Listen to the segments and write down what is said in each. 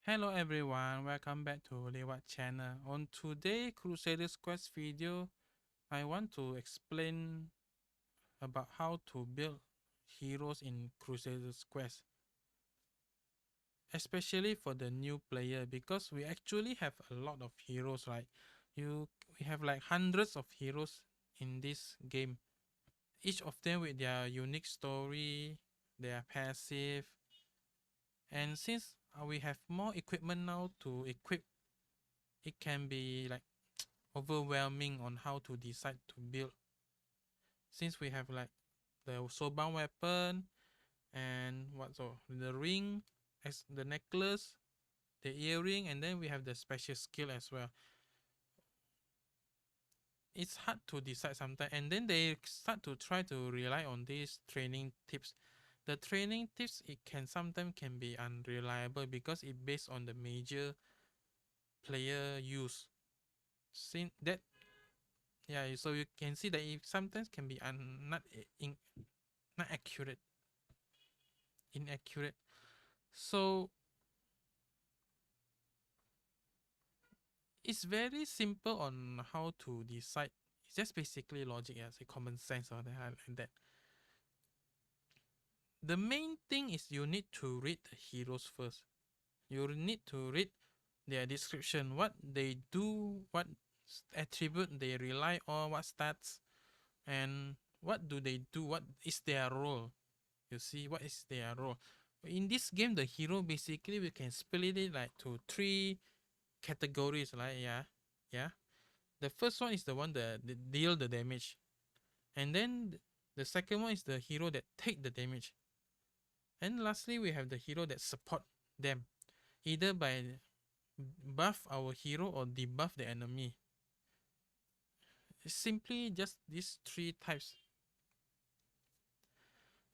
Hello everyone, welcome back to leewhat channel. On today Crusaders Quest video, I want to explain about how to build heroes in Crusaders Quest. Especially for the new player, because we actually have a lot of heroes, right? We have like hundreds of heroes in this game. Each of them with their unique story, their passive. And since we have more equipment now to equip, it can be like overwhelming on how to decide to build, since we have like the soulbound weapon and the ring, as the necklace, the earring, and then we have the special skill as well. It's hard to decide sometimes, and then they start to try to rely on these training tips. The training tips, it can sometimes can be unreliable because it based on the major player use. Since that, yeah, so you can see that it sometimes can be not accurate, inaccurate. So it's very simple on how to decide. It's just basically logic, as a common sense or that. The main thing is you need to read the heroes first. You need to read their description, what they do, what attribute they rely on, what stats, and what do they do, what is their role. You see, what is their role. In this game, the hero, basically we can split it like to three categories, like yeah. The first one is the one that deal the damage, and then the second one is the hero that take the damage, and lastly we have the hero that support them, either by buff our hero or debuff the enemy. It's simply just these three types.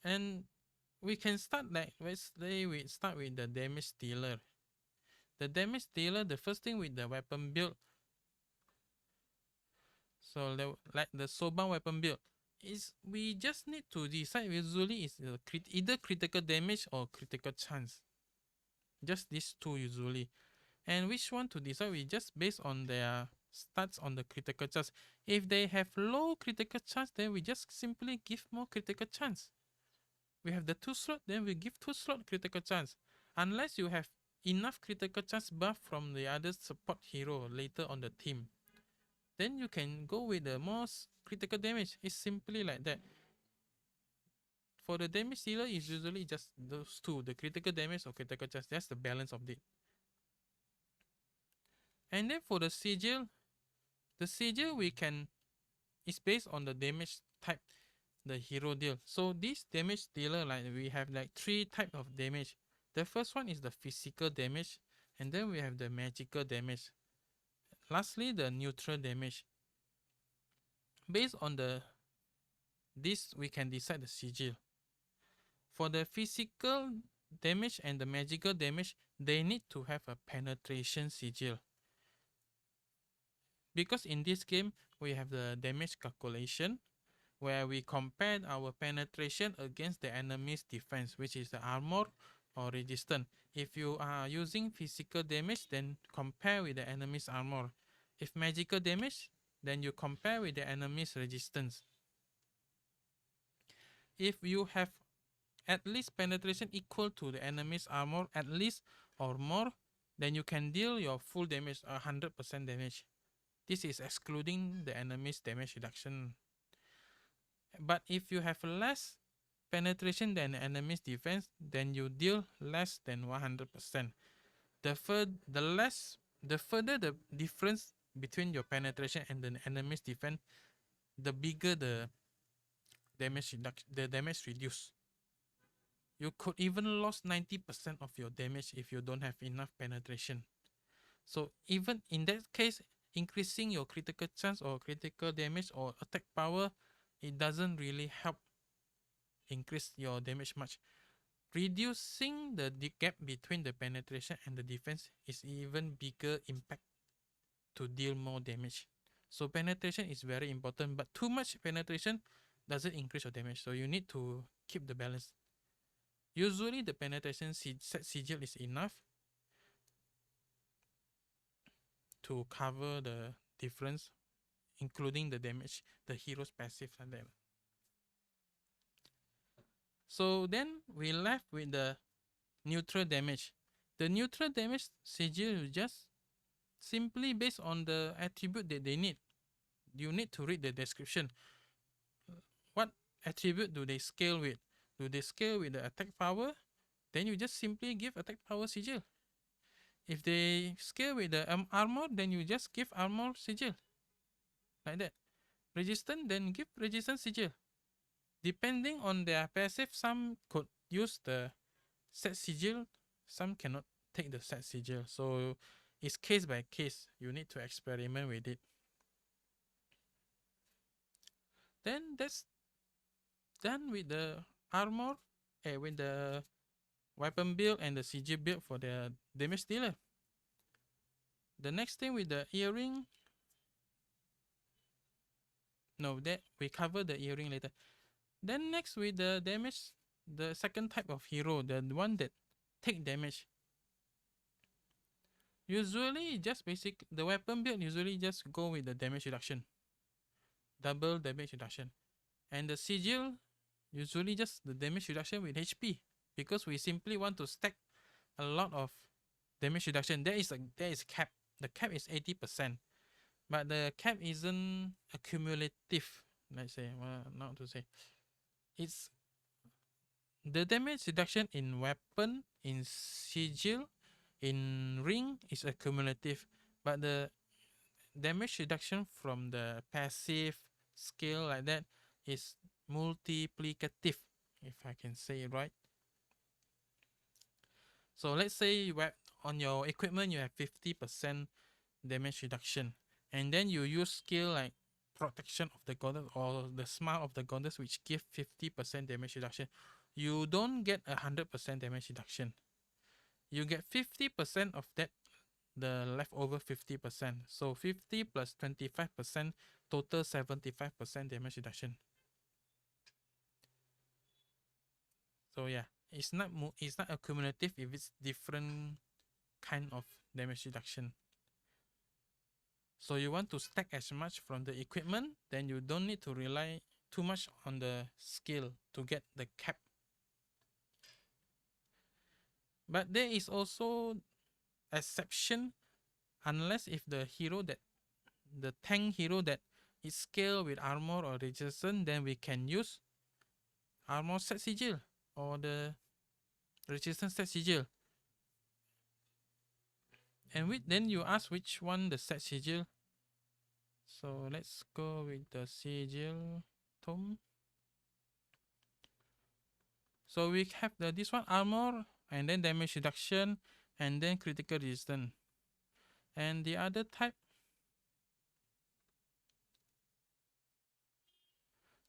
And we can start, like, let's say we start with the damage dealer. The damage dealer, the first thing with the weapon build, so like the soulbound weapon build, is we just need to decide. Usually it's either critical damage or critical chance. Just these two usually. And which one to decide, we just based on their stats on the critical chance. If they have low critical chance, then we just simply give more critical chance. We have the 2 slot, then we give 2 slot critical chance. Unless you have enough critical chance buff from the other support hero later on the team, then you can go with the most critical damage. It's simply like that. For the damage dealer, it's usually just those two, the critical damage or critical chance. That's the balance of it. And then for the sigil is based on the damage type the hero deal. So this damage dealer, like, we have like 3 type of damage. The first one is the physical damage, and then we have the magical damage. Lastly, the neutral damage. Based on this, we can decide the sigil. For the physical damage and the magical damage, they need to have a penetration sigil. Because in this game, we have the damage calculation, where we compare our penetration against the enemy's defense, which is the armor or resistance. If you are using physical damage, then compare with the enemy's armor. If magical damage, then you compare with the enemy's resistance. If you have at least penetration equal to the enemy's armor, at least or more, then you can deal your full damage, 100% damage. This is excluding the enemy's damage reduction. But if you have less penetration than the enemy's defense, then you deal less than 100%. The further the difference between your penetration and the enemy's defense, the bigger the damage reduced. You could even lose 90% of your damage if you don't have enough penetration. So even in that case, increasing your critical chance or critical damage or attack power, it doesn't really help increase your damage much. Reducing the gap between the penetration and the defense is even bigger impact to deal more damage. So penetration is very important, but too much penetration doesn't increase your damage. So you need to keep the balance. Usually the penetration sigil is enough. to cover the difference, including the damage, the hero's passive and that. So then we left with the neutral damage. The neutral damage sigil is just simply based on the attribute that they need. You need to read the description. What attribute do they scale with? Do they scale with the attack power? Then you just simply give attack power sigil. If they scale with the armor, then you just give armor sigil. Like that. Resistance, then give resistance sigil. Depending on their passive, some could use the set sigil, some cannot take the set sigil. So it's case by case. You need to experiment with it. Then that's done with the armor, with the weapon build and the sigil build for the damage dealer. The next thing with the earring. No, that we cover the earring later. Then next with the damage, the second type of hero, the one that take damage. Usually just basic, the weapon build usually just go with the damage reduction. Double damage reduction. And the sigil, usually just the damage reduction with HP. Because we simply want to stack a lot of damage reduction. There is cap. The cap is 80%. But the cap isn't accumulative. Let's say, not to say. It's the damage reduction in weapon, in sigil, in ring is accumulative, but the damage reduction from the passive skill like that is multiplicative, if I can say it right. So let's say on your equipment you have 50% damage reduction, and then you use skill like protection of the goddess or the smile of the goddess, which give 50% damage reduction. You don't get 100% damage reduction. You get 50% of that, the leftover 50%. So 50 plus 25%, total 75% damage reduction. So yeah, it's not accumulative if it's different kind of damage reduction. So you want to stack as much from the equipment, then you don't need to rely too much on the skill to get the cap. But there is also exception, unless if the hero that, the tank hero that is scaled with armor or resistance, then we can use armor set sigil or the resistance set sigil. And then you ask which one the set sigil. So let's go with the sigil tome. So we have this one, armor, and then damage reduction, and then critical resistance. And the other type,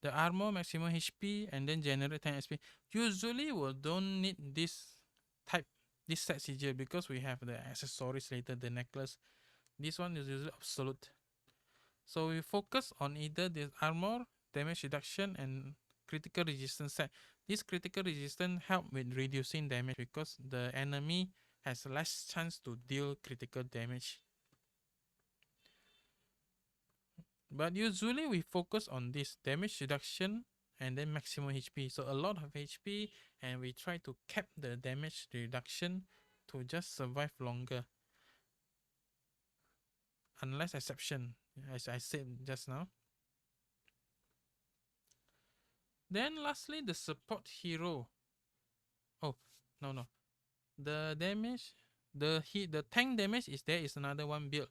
the armor, maximum HP, and then generate 10 SP. Usually we don't need this type, this set sigil, because we have the accessories later, the necklace. This one is usually absolute. So we focus on either the armor, damage reduction, and critical resistance set. This critical resistance help with reducing damage because the enemy has less chance to deal critical damage. But usually we focus on this damage reduction and then maximum HP. So a lot of HP, and we try to cap the damage reduction to just survive longer. Unless exception, as I said just now. Then lastly, the support hero. Oh, no. The damage, the tank damage is another one build.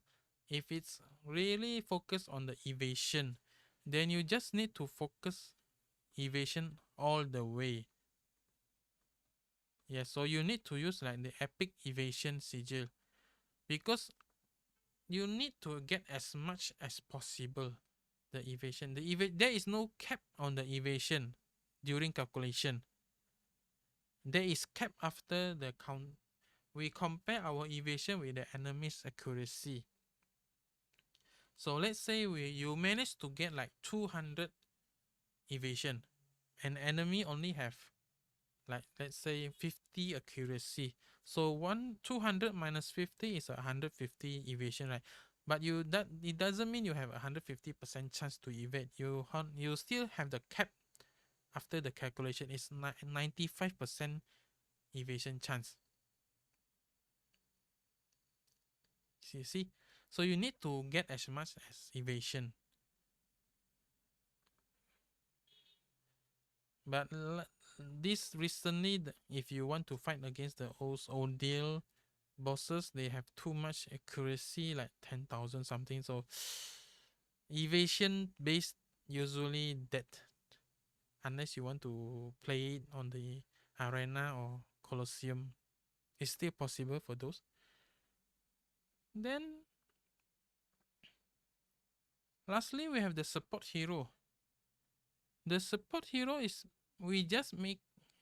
If it's really focused on the evasion, then you just need to focus evasion all the way. Yeah, so you need to use like the epic evasion sigil, because you need to get as much as possible. The evasion, there is no cap on the evasion during calculation. There is cap after the count. We compare our evasion with the enemy's accuracy. So let's say you manage to get like 200 evasion, and enemy only have like, let's say 50 accuracy. So 200 minus 50 is 150 evasion, right? But it doesn't mean you have 150% chance to evade. You still have the cap after the calculation. It's 95% evasion chance. See? So you need to get as much as evasion. But this recently, if you want to fight against the ordeal bosses, they have too much accuracy, like 10,000 something. So evasion based usually dead, unless you want to play it on the arena or Colosseum. It's still possible for those. Then lastly, we have the support hero. The support hero is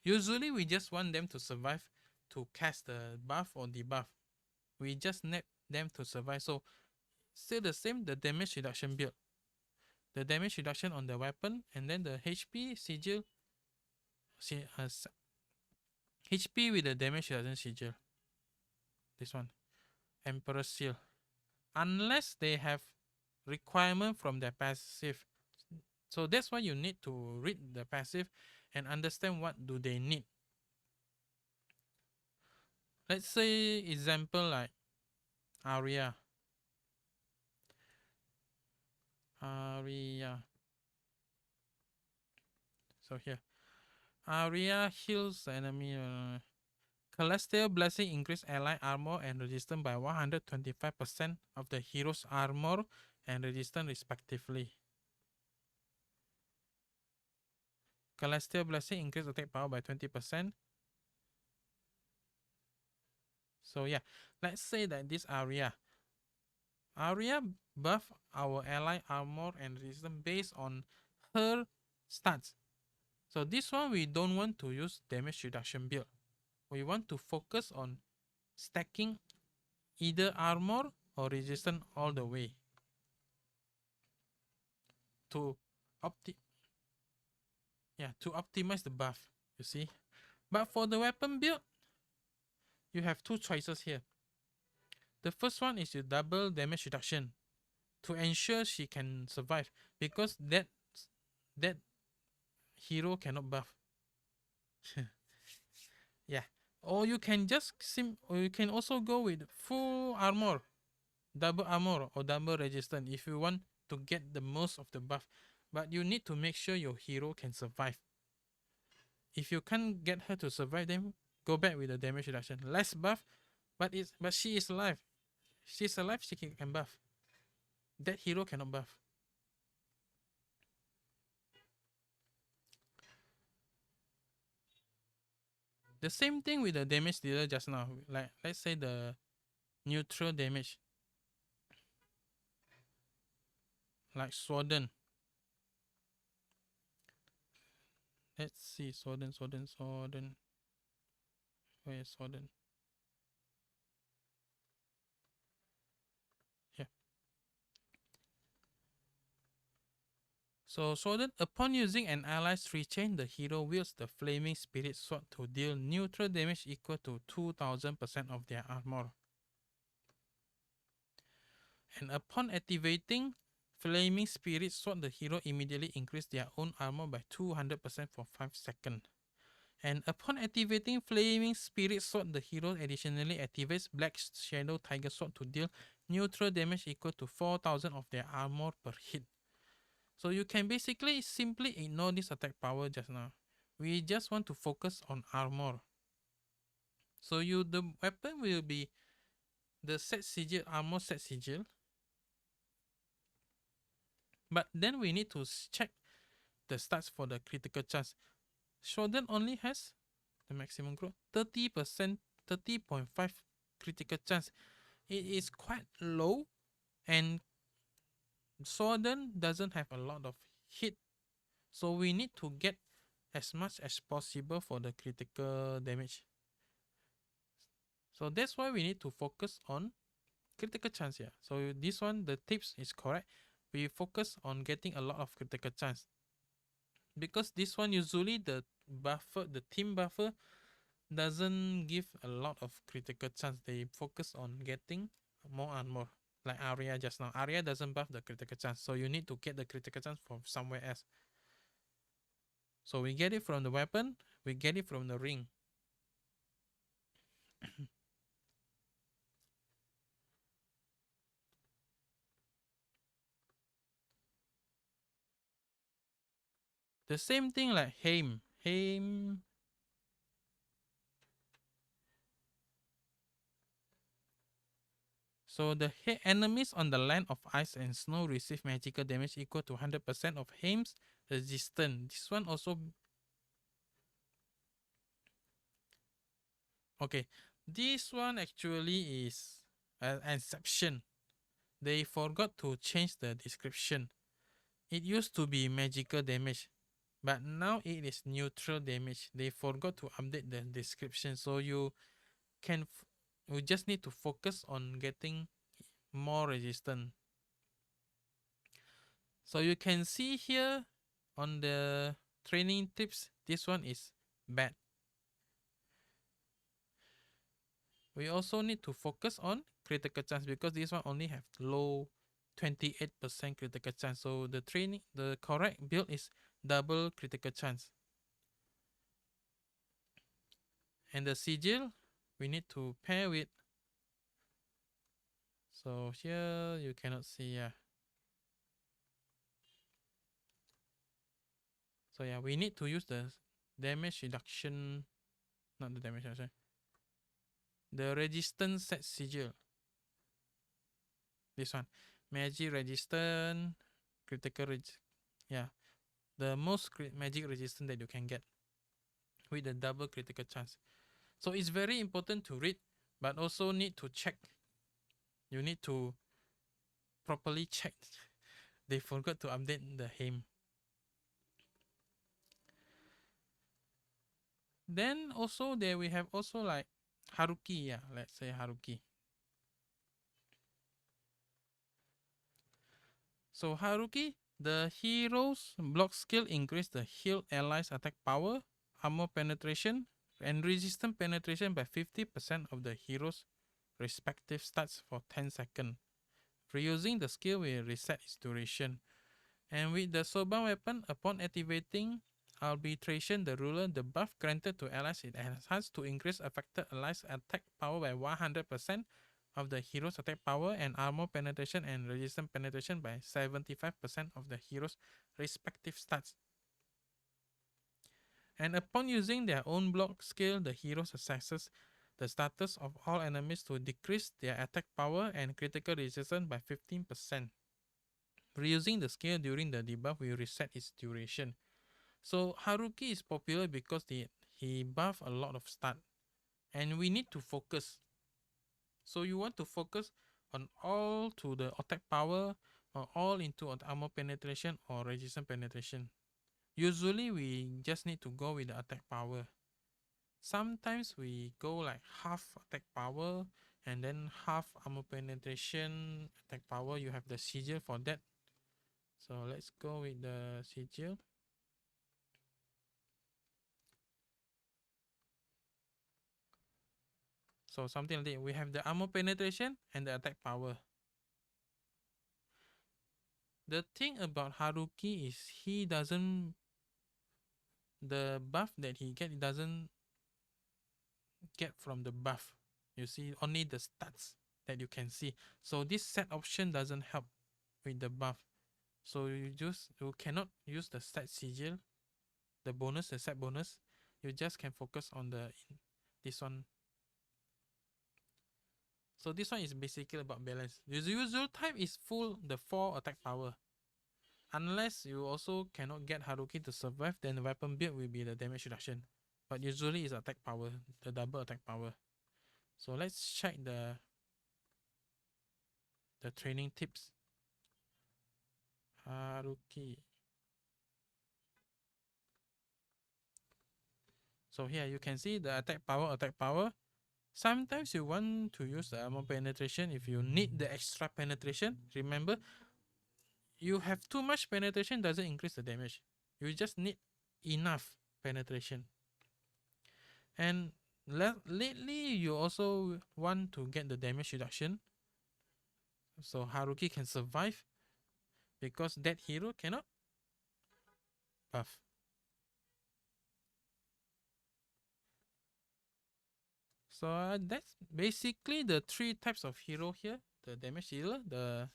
usually we just want them to survive to cast the buff or debuff. We just need them to survive. So still the same, the damage reduction build. The damage reduction on the weapon, and then the HP sigil. HP with the damage reduction sigil. This one. Emperor Seal. Unless they have requirement from their passive. So that's why you need to read the passive and understand what do they need. Let's say example like Aria. So here, Aria heals the enemy. Celestial Blessing increase ally armor and resistance by 125% of the hero's armor and resistance respectively. Celestial Blessing increase attack power by 20%. So yeah, let's say that this Aria buff our ally armor and resistance based on her stats. So this one we don't want to use damage reduction build. We want to focus on stacking either armor or resistance all the way to optimize the buff, you see. But for the weapon build, you have two choices here. The first one is your double damage reduction to ensure she can survive, because that hero cannot buff. Yeah. Or you can also go with full armor, double armor or double resistance if you want to get the most of the buff. But you need to make sure your hero can survive. If you can't get her to survive, then go back with the damage reduction. Less buff, but she is alive. She's alive, she can buff. That hero cannot buff. The same thing with the damage dealer just now. Like, let's say the neutral damage. Like Sworden. Let's see, Sworden. Where is Sworden? Here. So Sworden, upon using an ally's free chain, the hero wields the Flaming Spirit Sword to deal neutral damage equal to 2000% of their armor. And upon activating Flaming Spirit Sword, the hero immediately increases their own armor by 200% for 5 seconds. And upon activating Flaming Spirit Sword, the hero additionally activates Black Shadow Tiger Sword to deal neutral damage equal to 4000 of their armor per hit. So you can basically simply ignore this attack power just now. We just want to focus on armor. So the weapon will be the set sigil, armor set sigil. But then we need to check the stats for the critical chance. Shodan only has the maximum growth 30%, 30.5 critical chance. It is quite low, and Sworden doesn't have a lot of hit, so we need to get as much as possible for the critical damage. So that's why we need to focus on critical chance here. So this one, the tips is correct. We focus on getting a lot of critical chance, because this one usually the team buffer doesn't give a lot of critical chance. They focus on getting more armor, like Arya just now. Arya doesn't buff the critical chance, so you need to get the critical chance from somewhere else. So we get it from the weapon, we get it from the ring. The same thing like Haim. So the enemies on the land of ice and snow receive magical damage equal to 100% of Haim's resistance. This one also. Okay, this one actually is an exception. They forgot to change the description. It used to be magical damage, but now it is neutral damage. They forgot to update the description, so you just need to focus on getting more resistant. So you can see here on the training tips, this one is bad. We also need to focus on critical chance because this one only have low 28% critical chance. So the correct build is double critical chance. And the sigil, we need to pair with. So here you cannot see. So yeah, we need to use the damage reduction, not the damage reduction, the resistance set sigil. This one, magic resistant, critical the most magic resistant that you can get with the double critical chance. So it's very important to read, but also need to check. You need to properly check. They forgot to update the Haim. Then also there we have also like Haruki, let's say Haruki. So Haruki, the hero's block skill increase the healed allies attack power, armor penetration, and resistance penetration by 50% of the hero's respective stats for 10 seconds. Reusing the skill will reset its duration. And with the Soban weapon, upon activating Arbitration, the ruler, the buff granted to allies is enhanced to increase affected allies' attack power by 100% of the hero's attack power and armor penetration and resistance penetration by 75% of the hero's respective stats. And upon using their own block skill, the hero assesses the status of all enemies to decrease their attack power and critical resistance by 15%. Reusing the skill during the debuff will reset its duration. So Haruki is popular because he buff a lot of stat, and we need to focus. So you want to focus on all to the attack power or all into armor penetration or resistance penetration. Usually we just need to go with the attack power. Sometimes we go like half attack power and then half armor penetration attack power. You have the sigil for that. So let's go with the sigil. So something like that. We have the armor penetration and the attack power. The thing about Haruki is the buff that he doesn't get from the buff. You see only the stats that you can see. So this set option doesn't help with the buff. So you cannot use the stat sigil, the set bonus. You just can focus on this one. So this one is basically about balance. The usual type is the 4 attack power. Unless you also cannot get Haruki to survive, then the weapon build will be the damage reduction. But usually it's attack power, the double attack power. So let's check the training tips. Haruki. So here you can see the attack power. Sometimes you want to use the armor penetration if you need the extra penetration. Remember, you have too much penetration doesn't increase the damage. You just need enough penetration. And lately, you also want to get the damage reduction. So Haruki can survive because that hero cannot buff. So that's basically the 3 types of hero here. The damage dealer, the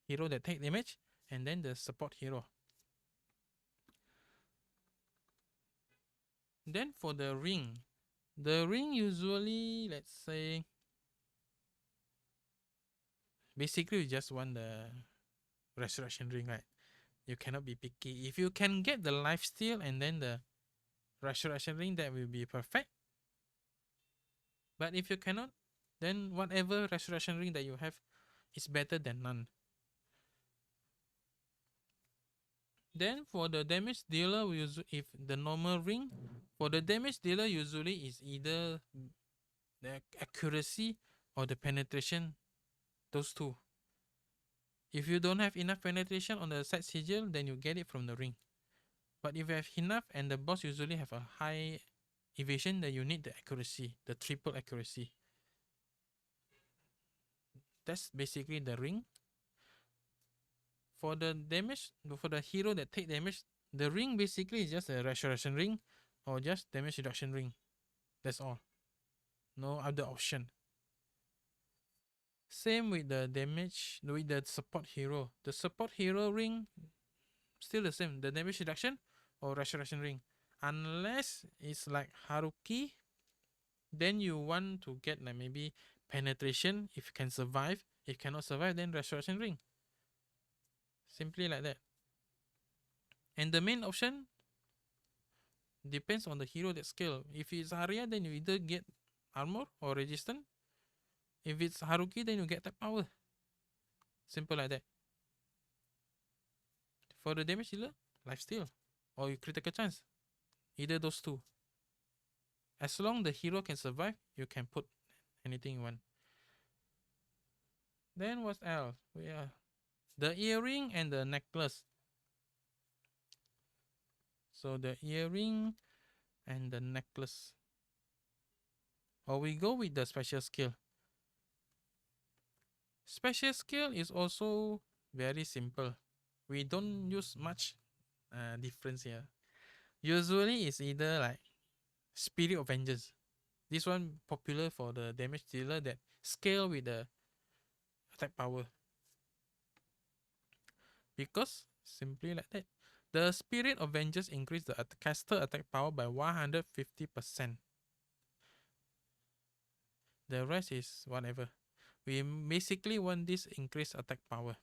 hero that take damage, and then the support hero. Then for the ring usually, let's say, basically you just want the resurrection ring, right? You cannot be picky. If you can get the lifesteal and then the resurrection ring, that will be perfect. But if you cannot, then whatever resurrection ring that you have is better than none. Then for the damage dealer, if the normal ring, for the damage dealer usually is either the accuracy or the penetration, those two. If you don't have enough penetration on the side sigil, then you get it from the ring. But if you have enough and the boss usually have a high evasion, then you need the accuracy, the triple accuracy. That's basically the ring. For the damage, for the hero that take damage, the ring basically is just a resurrection ring or just damage reduction ring. That's all. No other option. Same with the damage, with the support hero. The support hero ring, still the same. The damage reduction or resurrection ring. Unless it's like Haruki, then you want to get like maybe penetration if you can survive. If cannot survive, then resurrection ring. Simply like that. And the main option depends on the hero that scale. If it's Arya, then you either get armor or resistance. If it's Haruki, then you get that power. Simple like that. For the damage dealer, lifesteal or critical chance. Either those two. As long the hero can survive, you can put anything you want. Then what else? The earring and the necklace. So the earring and the necklace. Or we go with the special skill. Special skill is also very simple. We don't use much difference here. Usually it's either like Spirit of Vengeance. This one popular for the damage dealer that scale with the attack power. Because simply like that. The Spirit of Vengeance increase the caster attack power by 150%. The rest is whatever. We basically want this increased attack power.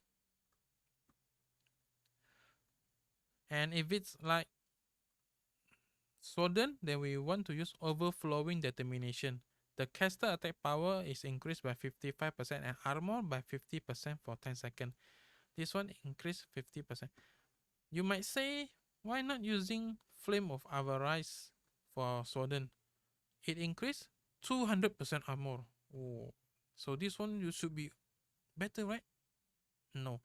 And if it's like Sworden, then we want to use Overflowing Determination. The caster attack power is increased by 55% and armor by 50% for 10 seconds. This one increased 50%. You might say, why not using Flame of Avarice for Sworden? It increased 200% armor. Oh. So this one you should be better, right? No.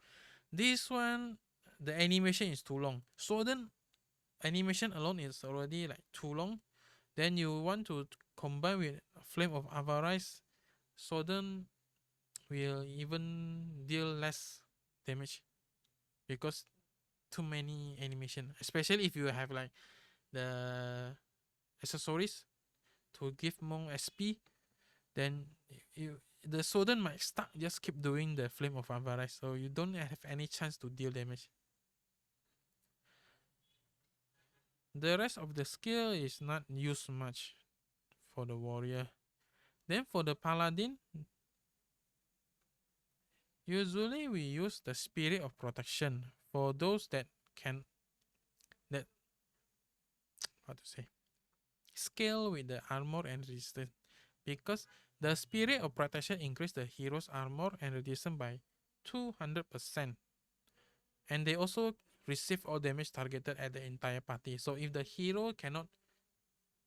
This one, the animation is too long. Sworden animation alone is already like too long. Then you want to combine with Flame of Avarice, Sworden will even deal less damage because too many animation. Especially if you have like the accessories to give more SP, then the Sworden might stuck just keep doing the Flame of Avarice, so you don't have any chance to deal damage. The rest of the skill is not used much for the warrior. Then for the paladin, usually we use the Spirit of Protection for those that scale with the armor and resistance, because the Spirit of Protection increase the hero's armor and resistance by 200%. And they also receive all damage targeted at the entire party. So if the hero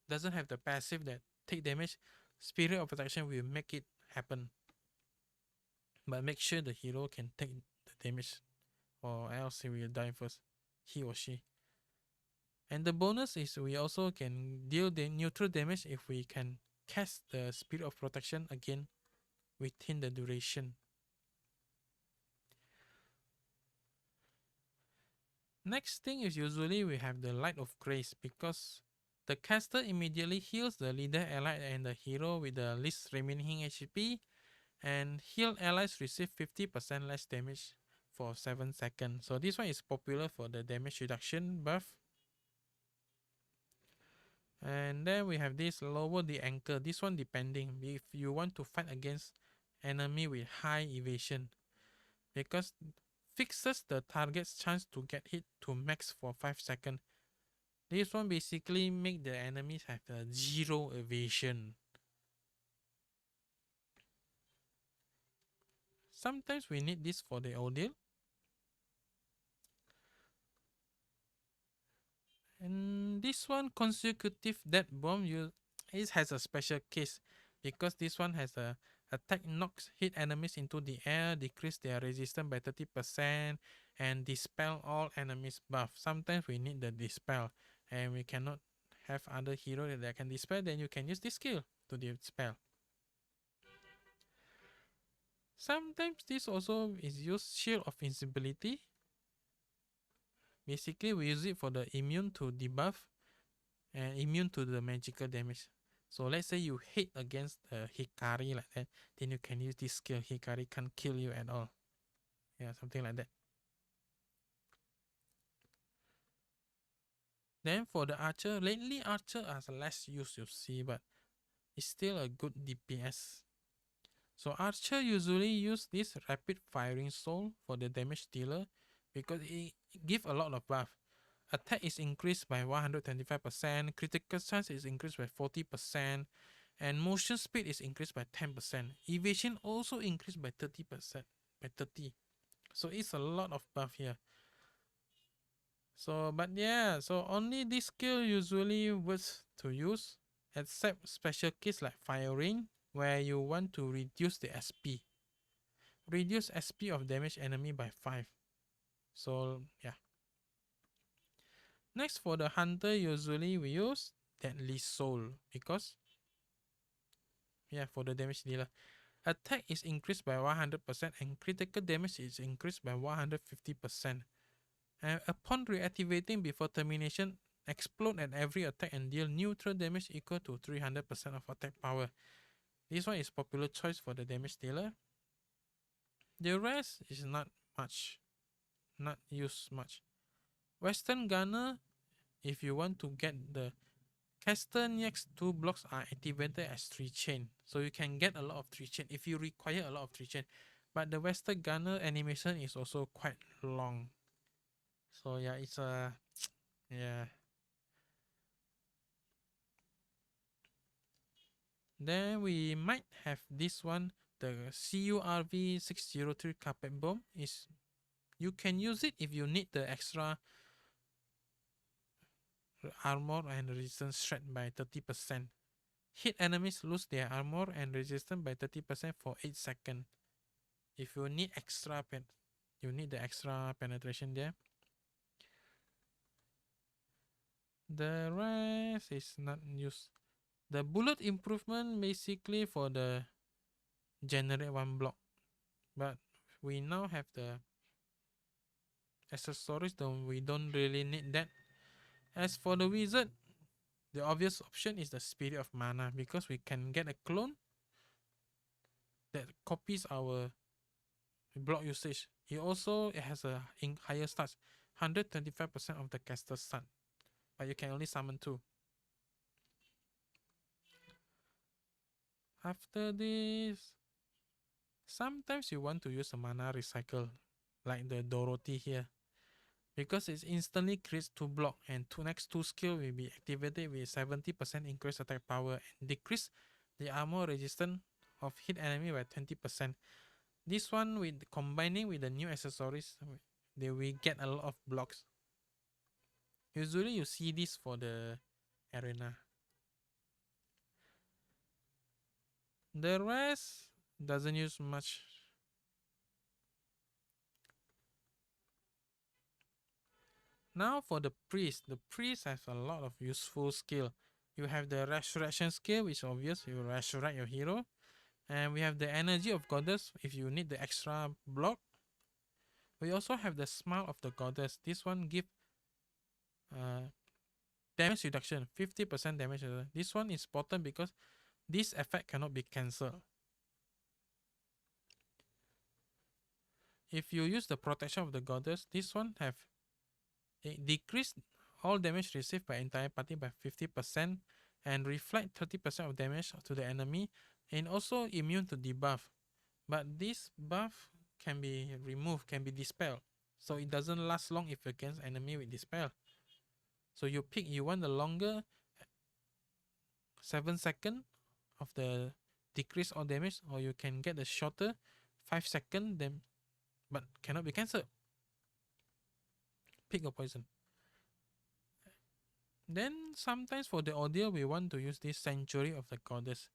doesn't have the passive that take damage, Spirit of Protection will make it happen. But make sure the hero can take the damage, or else he will die first, he or she. And the bonus is we also can deal the neutral damage if we can cast the Spirit of Protection again within the duration. Next thing is usually we have the Light of Grace, because the caster immediately heals the leader ally and the hero with the least remaining HP, and healed allies receive 50% less damage for 7 seconds. So this one is popular for the damage reduction buff. And then we have this lower the anchor. This one depending if you want to fight against enemy with high evasion, because fixes the target's chance to get hit to max for 5 seconds. This one basically make the enemies have a 0 evasion. Sometimes we need this for the ordeal. And this one, consecutive death bomb, it has a special case, because this one has a attack knocks hit enemies into the air, decrease their resistance by 30%, and dispel all enemies buff. Sometimes we need the dispel, and we cannot have other hero that can dispel, then you can use this skill to dispel. Sometimes this also is used shield of invisibility. Basically, we use it for the immune to debuff and immune to the magical damage. So let's say you hit against Hikari like that, then you can use this skill. Hikari can't kill you at all. Yeah, something like that. Then for the archer, lately archer are less used, you see, but it's still a good DPS. So archer usually use this rapid firing soul for the damage dealer, because it give a lot of buff. Attack is increased by 125%, critical chance is increased by 40%, and motion speed is increased by 10%. Evasion also increased by 30%, by 30. So it's a lot of buff here. So, but yeah, so only this skill usually works to use, except special case like firing, where you want to reduce the SP. Reduce SP of damage enemy by 5. So yeah. Next, for the hunter, usually we use Deadly Soul, because for the damage dealer, attack is increased by 100% and critical damage is increased by 150%. And upon reactivating before termination, explode at every attack and deal neutral damage equal to 300% of attack power. This one is popular choice for the damage dealer. The rest is not used much. Western Gunner, if you want to get the caster next 2 blocks are activated as 3 chain, so you can get a lot of 3 chain if you require a lot of 3 chain. But the Western Gunner animation is also quite long. So yeah, it's a yeah. Then we might have this one, the CURV 603 carpet bomb. Is you can use it if you need the extra armor and resistance shred by 30%. Hit enemies lose their armor and resistance by 30% for 8 seconds. If you need you need the extra penetration there. The rest is not used. The bullet improvement basically for the generate 1 block, but we now have the accessories, so we don't really need that. As for the wizard, the obvious option is the Spirit of Mana, because we can get a clone that copies our block usage. It has a higher stats, 125% of the caster's stun, but you can only summon 2. After this, sometimes you want to use a mana recycle, like the Dorothy here, because it instantly creates 2 block and next 2 skill will be activated with 70% increased attack power and decrease the armor resistance of hit enemy by 20%. This one, with combining with the new accessories, we get a lot of blocks. Usually you see this for the arena. The rest doesn't use much. Now for the priest. The priest has a lot of useful skill. You have the resurrection skill, which is obvious, you resurrect your hero. And we have the energy of goddess if you need the extra block. We also have the smile of the goddess. This one give damage reduction, 50% damage reduction. This one is important because this effect cannot be cancelled. If you use the protection of the goddess, this one have decreased all damage received by entire party by 50% and reflect 30% of damage to the enemy, and also immune to debuff. But this buff can be removed, can be dispelled, so it doesn't last long if against enemy with dispel. So you pick, you want the longer 7 second of the decrease all damage, or you can get the shorter 5 second, then but cannot be cancelled. Pick a poison. Then sometimes for the audio, we want to use this Sanctuary of the Goddess.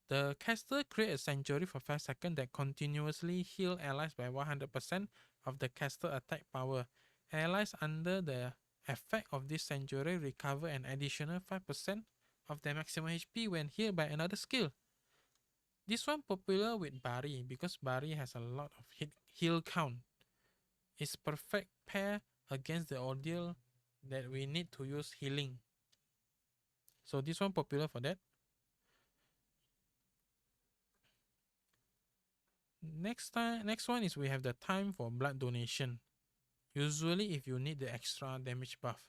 The caster create a sanctuary for 5 seconds that continuously heal allies by 100% of the caster attack power. Allies under the effect of this sanctuary recover an additional 5% of their maximum HP when healed by another skill. This one popular with Bari because Bari has a lot of heal count. It's perfect pair against the ordeal that we need to use healing. So this one popular for that. Next one is we have the time for blood donation. Usually if you need the extra damage buff.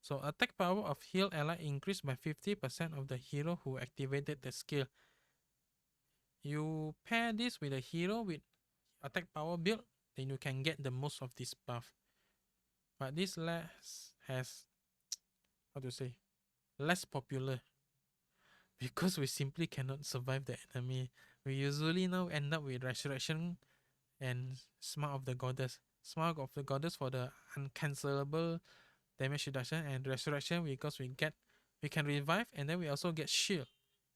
So attack power of heal ally increased by 50% of the hero who activated the skill. You pair this with a hero with attack power build, then you can get the most of this buff. But this has less popular because we simply cannot survive the enemy. We usually now end up with Resurrection and Smile of the Goddess. Smile of the Goddess for the uncancelable damage reduction, and Resurrection because we can revive, and then we also get shield.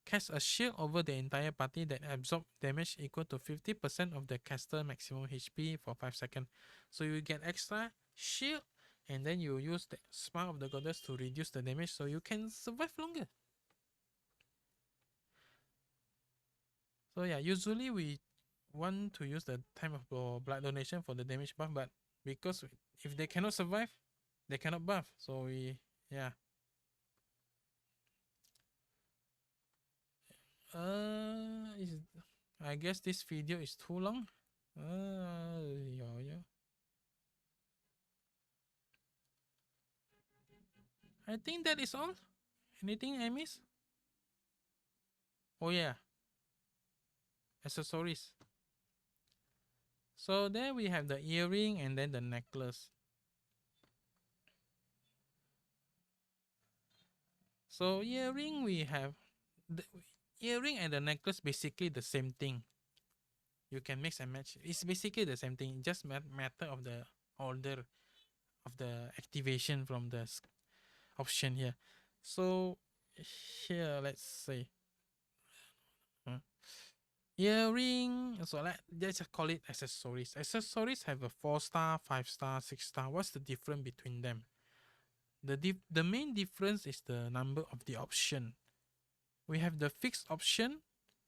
Cast a shield over the entire party that absorb damage equal to 50% of the caster maximum HP for 5 seconds. So you get extra shield, and then you use the Smile of the Goddess to reduce the damage so you can survive longer. So yeah, usually we want to use the time of blood donation for the damage buff, but because if they cannot survive, they cannot buff. So I guess this video is too long. I think that is all. Anything I miss? Oh yeah, accessories. So there we have the earring and then the necklace. So earring, we have the earring and the necklace, basically the same thing. You can mix and match. It's basically the same thing, just matter of the order of the activation from the option here. So here, let's say earring. So let's call it accessories. Accessories have a 4-star, 5-star, 6-star. What's the difference between them? The main difference is the number of the option. We have the fixed option,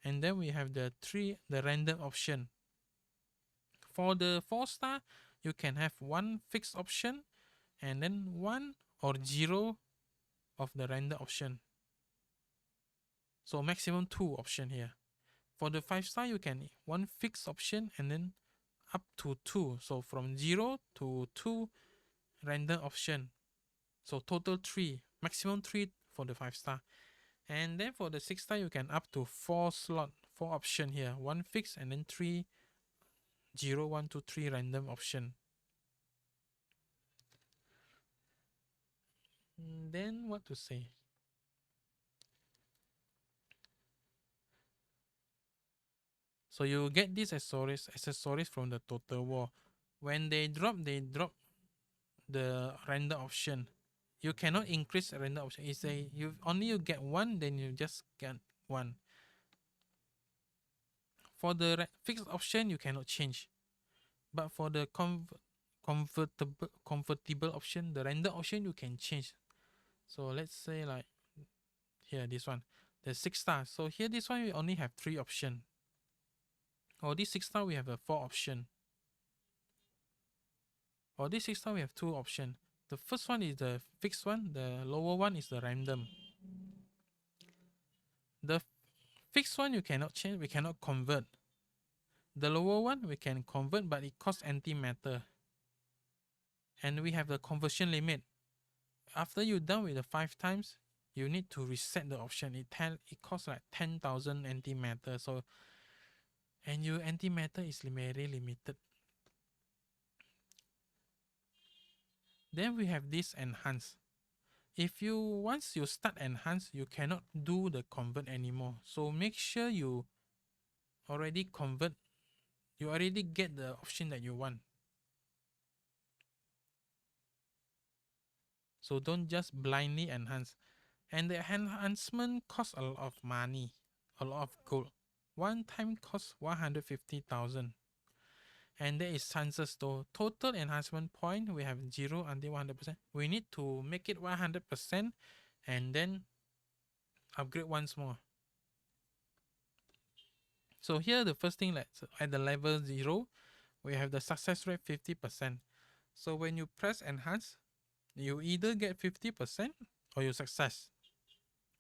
and then we have the random option. For the 4-star, you can have one fixed option and then 1 or 0 of the random option. So maximum 2 option here. For the 5-star, you can one fixed option and then up to 2. So from 0 to 2 random option. So total 3, maximum 3 for the 5-star. And then for the 6-star, you can up to 4 option here. One fixed and then 3 0, 1, 2, 3 random option. Then what to say? So you get these accessories from the total war. When they drop the random option. You cannot increase random option. It's you get one, then you just get one. For the fixed option, you cannot change. But for the convertible option, the random option, you can change. So let's say like here, this one, the 6-star. So here, this one, we only have 3 options. Or this 6-star, we have a 4 option. Or this 6-star, we have 2 options. The first one is the fixed one, the lower one is the random. The fixed one you cannot change, we cannot convert. The lower one we can convert, but it costs antimatter. And we have the conversion limit. After you're done with the 5 times, you need to reset the option. It costs like 10,000 antimatter. So, and your antimatter is very limited. Then we have this enhance. If you once you start enhance, you cannot do the convert anymore. So make sure you already convert. You already get the option that you want. So don't just blindly enhance. And the enhancement costs a lot of money, a lot of gold. One time costs 150,000. And there is chances though. Total enhancement point, we have 0 until 100%. We need to make it 100% and then upgrade once more. So here the first thing, at the level 0, we have the success rate 50%. So when you press enhance, you either get 50% or you success.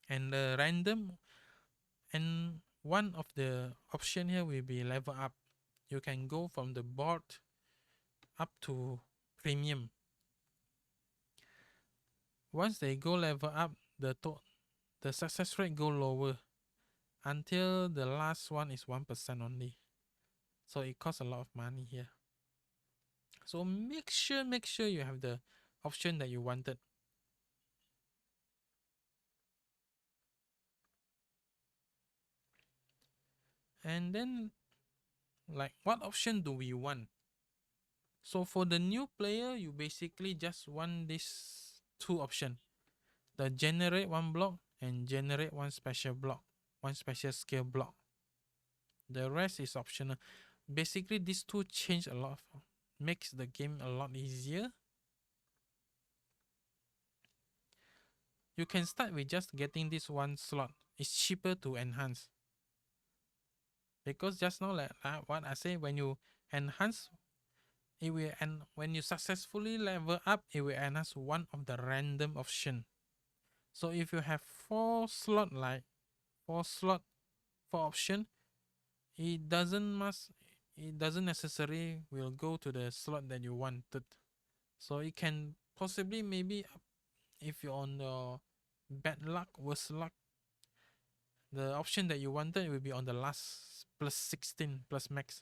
And the random, and one of the option here will be level up. You can go from the board up to premium. Once they go level up, the success rate go lower until the last one is 1% only. So it costs a lot of money here. So make sure you have the option that you wanted. And then, like, what option do we want? So for the new player, you basically just want these 2 options. The generate 1 block and generate 1 special block, 1 special skill block. The rest is optional. Basically, these 2 change a lot, makes the game a lot easier. You can start with just getting this 1 slot. It's cheaper to enhance. Because just now, like what I say, when you enhance, it will, and when you successfully level up, it will enhance one of the random option. So if you have 4 slot, like 4 option, it doesn't necessarily will go to the slot that you wanted. So it can possibly, maybe if you're on the bad luck, worse luck, the option that you wanted will be on the last plus 16 plus max.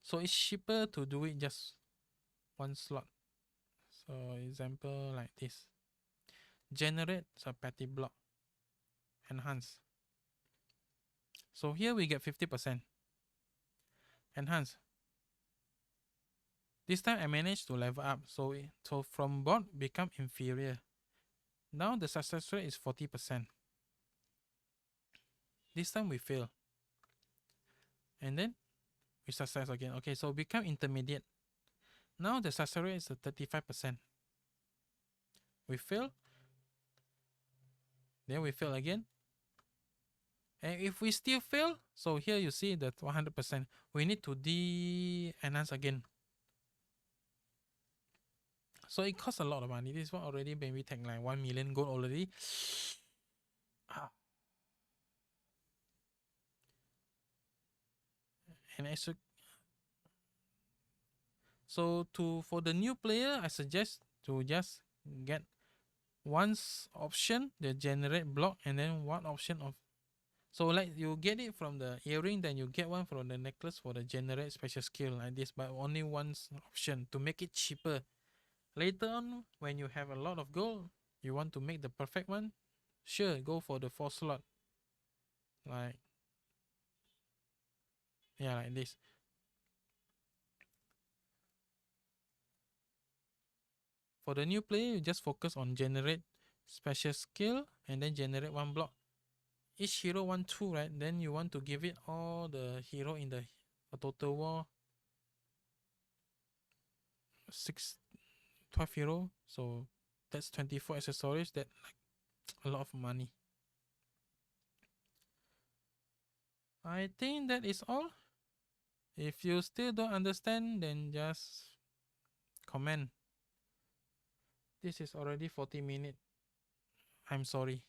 So it's cheaper to do it just 1 slot. So example like this. Generate a petty block. Enhance. So here we get 50%. Enhance. This time I managed to level up. So from board become inferior. Now the success rate is 40%. This time we fail. And then we success again. Okay, so become intermediate. Now the success rate is 35%. We fail. Then we fail again. And if we still fail, so here you see that 100%. We need to de-enhance again. So it costs a lot of money. This one already maybe take like 1 million gold already. And so for the new player, I suggest to just get 1 option, the generate block, and then 1 option of. So like you get it from the earring, then you get one from the necklace for the generate special skill like this, but only 1 option to make it cheaper. Later on, when you have a lot of gold, you want to make the perfect one, sure, go for the 4 slot. Like, yeah, like this. For the new player, you just focus on generate special skill and then generate 1 block. Each hero want 2, right? Then you want to give it all the hero in the total war. 12 hero, so that's 24 accessories. That like a lot of money. I think that is all. If you still don't understand, then just comment. This is already 40 minutes. I'm sorry.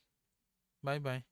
Bye bye.